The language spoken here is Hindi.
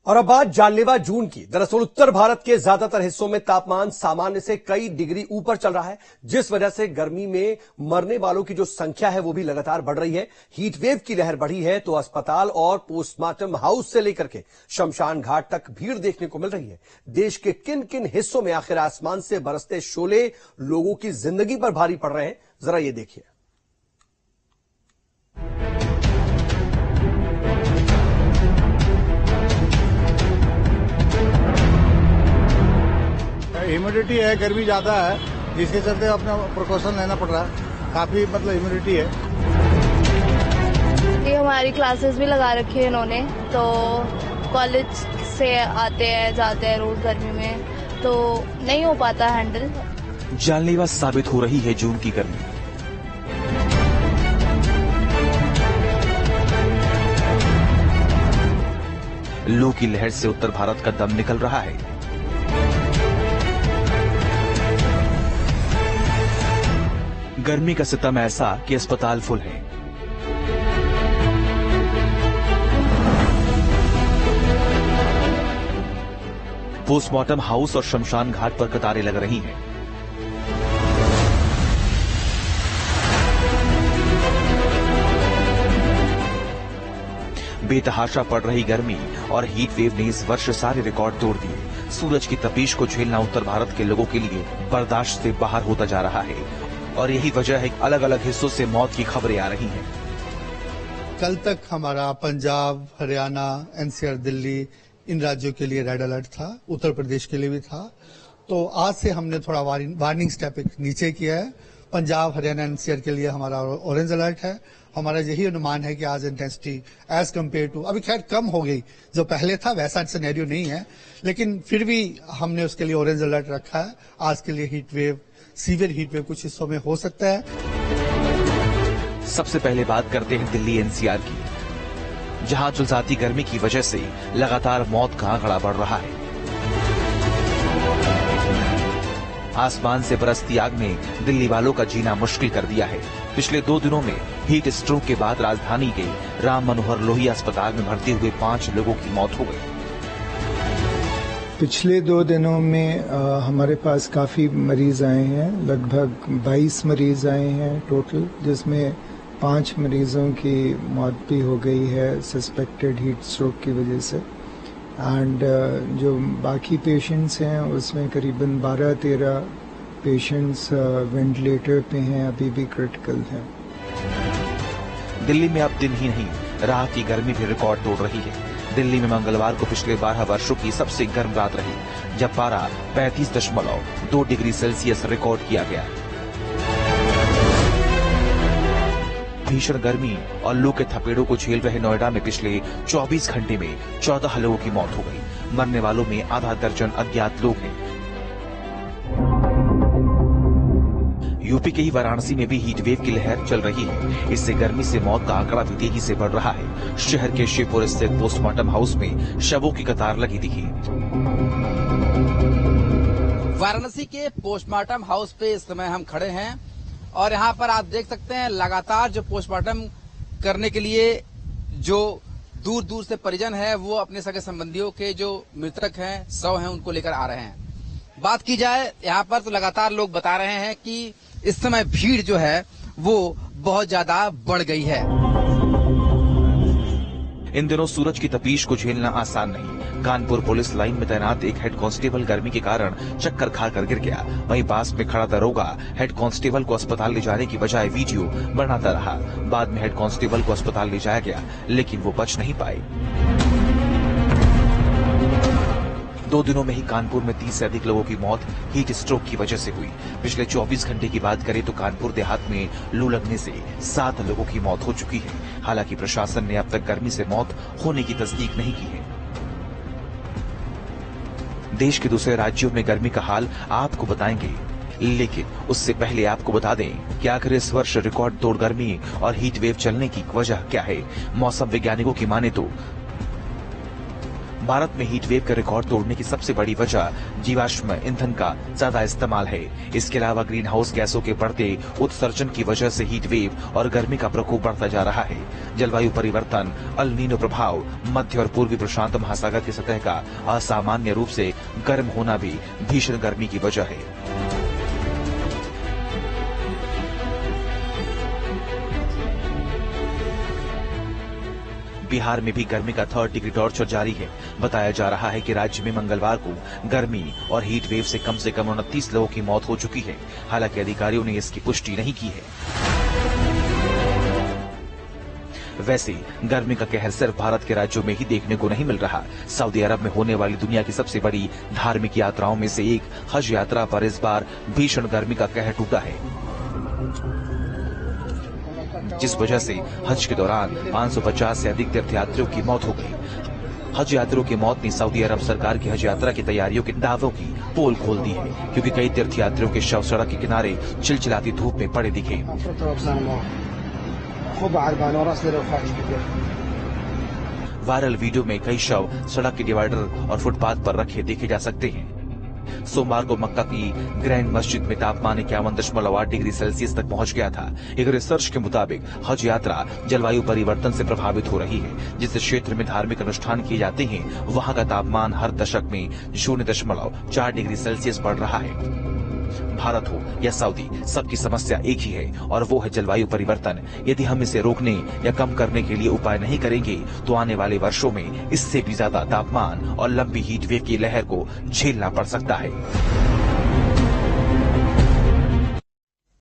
और अब बात जानलेवा जून की। दरअसल उत्तर भारत के ज्यादातर हिस्सों में तापमान सामान्य से कई डिग्री ऊपर चल रहा है, जिस वजह से गर्मी में मरने वालों की जो संख्या है वो भी लगातार बढ़ रही है। हीट वेव की लहर बढ़ी है तो अस्पताल और पोस्टमार्टम हाउस से लेकर के शमशान घाट तक भीड़ देखने को मिल रही है। देश के किन किन हिस्सों में आखिर आसमान से बरसते शोले लोगों की जिंदगी पर भारी पड़ रहे हैं, जरा ये देखिए। ह्यूमिडिटी है, गर्मी ज्यादा है, जिसके चलते अपना प्रिकॉशन लेना पड़ रहा है। काफी ह्यूमिडिटी है। ये हमारी क्लासेस भी लगा रखी है इन्होंने, तो कॉलेज से आते हैं जाते हैं रोज गर्मी में, तो नहीं हो पाता हैंडल। जानलेवा साबित हो रही है जून की गर्मी। लू की लहर से उत्तर भारत का दम निकल रहा है। गर्मी का सितम ऐसा कि अस्पताल फुल है। पोस्टमार्टम हाउस और शमशान घाट पर कतारें लग रही हैं। बेतहाशा पड़ रही गर्मी और हीट वेव ने इस वर्ष सारे रिकॉर्ड तोड़ दिए। सूरज की तपीश को झेलना उत्तर भारत के लोगों के लिए बर्दाश्त से बाहर होता जा रहा है और यही वजह है कि अलग अलग हिस्सों से मौत की खबरें आ रही हैं। कल तक हमारा पंजाब, हरियाणा, एनसीआर, दिल्ली इन राज्यों के लिए रेड अलर्ट था, उत्तर प्रदेश के लिए भी था। तो आज से हमने थोड़ा वार्निंग स्टेप नीचे किया है। पंजाब, हरियाणा, एनसीआर के लिए हमारा ऑरेंज अलर्ट है। हमारा यही अनुमान है कि आज इंटेंसिटी एज कम्पेयर टू, अभी खैर कम हो गई, जो पहले था वैसा सिनेरियो नहीं है, लेकिन फिर भी हमने उसके लिए ऑरेंज अलर्ट रखा है। आज के लिए heat wave, severe heat wave कुछ हिस्सों में हो सकता है। सबसे पहले बात करते हैं दिल्ली एनसीआर की, जहां जुलसाती गर्मी की वजह से लगातार मौत का आंकड़ा बढ़ रहा है। आसमान से बरसती आग ने दिल्ली वालों का जीना मुश्किल कर दिया है। पिछले 2 दिनों में हीट स्ट्रोक के बाद राजधानी के राम मनोहर लोहिया अस्पताल में भर्ती हुए 5 लोगों की मौत हो गई। पिछले 2 दिनों में हमारे पास काफी मरीज आए हैं, लगभग 22 मरीज आए हैं टोटल, जिसमें 5 मरीजों की मौत भी हो गई है सस्पेक्टेड हीट स्ट्रोक की वजह से। एंड जो बाकी पेशेंट्स हैं उसमें करीबन 12-13 पेशेंट्स वेंटिलेटर पे हैं, अभी भी क्रिटिकल हैं। दिल्ली में अब दिन ही नहीं रात की गर्मी भी रिकॉर्ड तोड़ रही है। दिल्ली में मंगलवार को पिछले 12 वर्षों की सबसे गर्म रात रही, जब पारा 35.2 डिग्री सेल्सियस रिकॉर्ड किया गया। भीषण गर्मी और लू के थपेड़ों को झेल रहे नोएडा में पिछले 24 घंटे में 14 लोगों की मौत हो गई। मरने वालों में आधा दर्जन अज्ञात लोग हैं। यूपी के ही वाराणसी में भी हीट वेव की लहर चल रही है। इससे गर्मी से मौत का आंकड़ा भी तेजी से बढ़ रहा है। शहर के शिवपुर स्थित पोस्टमार्टम हाउस में शवों की कतार लगी दिखी। वाराणसी के पोस्टमार्टम हाउस पे इस समय हम खड़े हैं और यहाँ पर आप देख सकते हैं लगातार जो पोस्टमार्टम करने के लिए जो दूर दूर से परिजन है वो अपने सगे संबंधियों के जो मृतक हैं, शव हैं, उनको लेकर आ रहे हैं। बात की जाए यहाँ पर तो लगातार लोग बता रहे हैं कि इस समय भीड़ जो है वो बहुत ज्यादा बढ़ गई है। इन दिनों सूरज की तपीश को झेलना आसान नहीं। कानपुर पुलिस लाइन में तैनात एक हेड कांस्टेबल गर्मी के कारण चक्कर खाकर गिर गया। वहीं पास में खड़ा दरोगा हेड कांस्टेबल को अस्पताल ले जाने की बजाय वीडियो बनाता रहा। बाद में हेड कांस्टेबल को अस्पताल ले जाया गया, लेकिन वो बच नहीं पाए। 2 दिनों में ही कानपुर में 30 से अधिक लोगों की मौत हीट स्ट्रोक की वजह से हुई। पिछले 24 घंटे की बात करें तो कानपुर देहात में लू लगने से 7 लोगों की मौत हो चुकी है। हालांकि प्रशासन ने अब तक गर्मी से मौत होने की तस्दीक नहीं की है। देश के दूसरे राज्यों में गर्मी का हाल आपको बताएंगे, लेकिन उससे पहले आपको बता दें कि आखिर इस वर्ष रिकॉर्ड तोड़ गर्मी और हीट वेव चलने की वजह क्या है। मौसम वैज्ञानिकों की माने तो भारत में हीट वेव का रिकॉर्ड तोड़ने की सबसे बड़ी वजह जीवाश्म ईंधन का ज्यादा इस्तेमाल है। इसके अलावा ग्रीन हाउस गैसों के बढ़ते उत्सर्जन की वजह से हीट वेव और गर्मी का प्रकोप बढ़ता जा रहा है। जलवायु परिवर्तन, अल नीनो प्रभाव, मध्य और पूर्वी प्रशांत महासागर की सतह का असामान्य रूप से गर्म होना भी भीषण गर्मी की वजह है। बिहार में भी गर्मी का 3rd डिग्री टॉर्चर जारी है। बताया जा रहा है कि राज्य में मंगलवार को गर्मी और हीट वेव से कम 29 लोगों की मौत हो चुकी है। हालांकि अधिकारियों ने इसकी पुष्टि नहीं की है। वैसे गर्मी का कहर सिर्फ भारत के राज्यों में ही देखने को नहीं मिल रहा। सऊदी अरब में होने वाली दुनिया की सबसे बड़ी धार्मिक यात्राओं में से एक हज यात्रा पर इस बार भीषण गर्मी का कहर टूटा है, जिस वजह से हज के दौरान 550 से अधिक तीर्थयात्रियों की मौत हो गई। हज यात्रियों की मौत ने सऊदी अरब सरकार की हज यात्रा की तैयारियों के दावों की पोल खोल दी है, क्योंकि कई तीर्थयात्रियों के शव सड़क के किनारे चिलचिलाती धूप में पड़े दिखे। वायरल वीडियो में कई शव सड़क के डिवाइडर और फुटपाथ पर रखे देखे जा सकते हैं। सोमवार को मक्का की ग्रैंड मस्जिद में तापमान 51.8 डिग्री सेल्सियस तक पहुंच गया था। एक रिसर्च के मुताबिक हज यात्रा जलवायु परिवर्तन से प्रभावित हो रही है। जिस क्षेत्र में धार्मिक अनुष्ठान किए जाते हैं वहां का तापमान हर दशक में 0.4 डिग्री सेल्सियस बढ़ रहा है। भारत हो या सऊदी, सबकी समस्या एक ही है और वो है जलवायु परिवर्तन। यदि हम इसे रोकने या कम करने के लिए उपाय नहीं करेंगे तो आने वाले वर्षों में इससे भी ज्यादा तापमान और लंबी हीट वेव की लहर को झेलना पड़ सकता है।